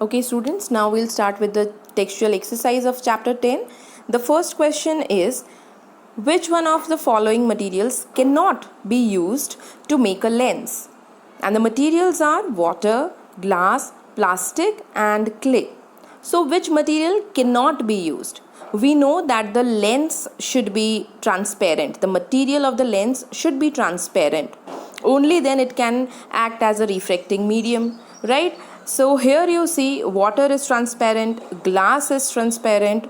Okay students, now we'll start with the textual exercise of chapter 10. The first question is, which one of the following materials cannot be used to make a lens? And the materials are water, glass, plastic and clay. So which material cannot be used? We know that the lens should be transparent. The material of the lens should be transparent. Only then it can act as a refracting medium, right? So here you see water is transparent, glass is transparent,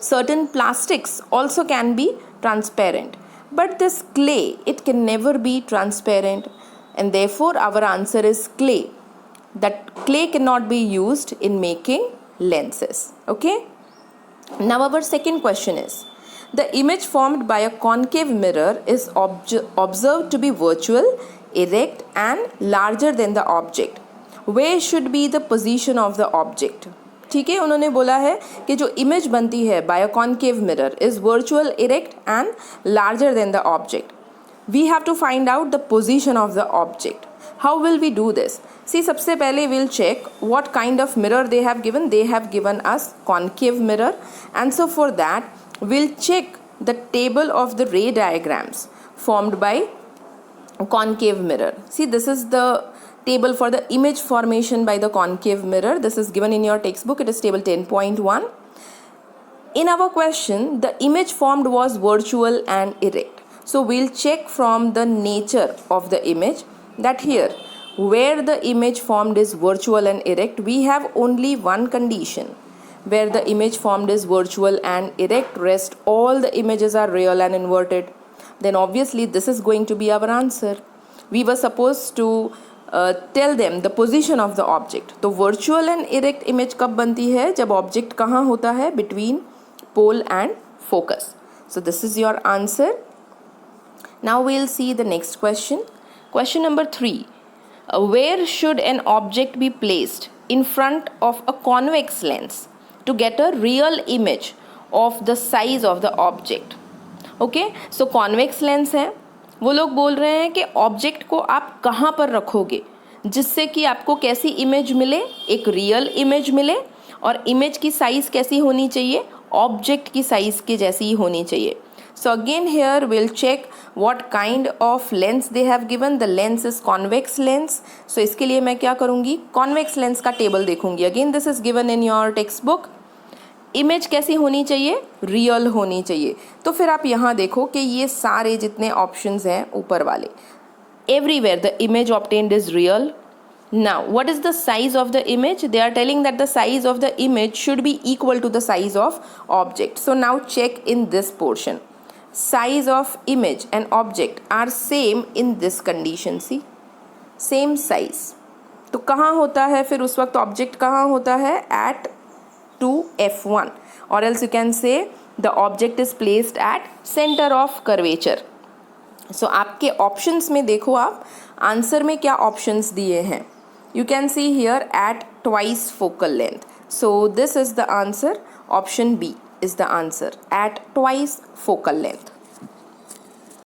certain plastics also can be transparent. But this clay, it can never be transparent, and therefore our answer is clay. That clay cannot be used in making lenses. Okay? Now our second question is, the image formed by a concave mirror is observed to be virtual, erect and larger than the object. Where should be the position of the object? ठीक है, उन्होंने बोला है कि जो image बनती है by a concave mirror is virtual, erect and larger than the object. We have to find out the position of the object. How will we do this? See, सबसे पहले will check what kind of mirror they have given. They have given us concave mirror, and so for that will check the table of the ray diagrams formed by concave mirror. See, this is the table for the image formation by the concave mirror. This is given in your textbook. It is table 10.1. In our question, the image formed was virtual and erect. So we'll check from the nature of the image that here where the image formed is virtual and erect, we have only one condition. Where the image formed is virtual and erect, rest all the images are real and inverted. Then obviously this is going to be our answer. We were supposed to tell them the position of the object. तो virtual and erect image कब बनती है? जब object कहाँ होता है? Between pole and focus. So this is your answer. Now we'll see the next question. Question number 3. Where should an object be placed in front of a convex lens to get a real image of the size of the object? Okay, so convex lens है. वो लोग बोल रहे हैं कि object को आप कहाँ पर रखोगे जिससे कि आपको कैसी इमेज मिले? एक रियल इमेज मिले. और इमेज की साइज़ कैसी होनी चाहिए? ऑब्जेक्ट की साइज़ के जैसी ही होनी चाहिए. So again here will check what kind of lens they have given. The lens is convex lens. So इसके लिए मैं क्या करूँगी? कॉन्वेक्स लेंस का टेबल देखूंगी. Again this is given in your textbook. Image कैसी होनी चाहिए? रियल होनी चाहिए. तो फिर आप यहाँ देखो कि ये सारे जितने ऑप्शंस हैं ऊपर वाले, everywhere the image obtained is real. Now what is the size of the image? They are telling that the size of the image should be equal to the size of object. So now check in this portion. Size of image and object are same in this condition. See, same size. तो कहाँ होता है फिर उस वक्त object? कहाँ होता है? At to F1, or else you can say the object is placed at center of curvature. So आपके options में देखो, आप आंसर में क्या options दिए हैं. You can see here at twice focal length. So this is the answer. Option B is the answer, at twice focal length.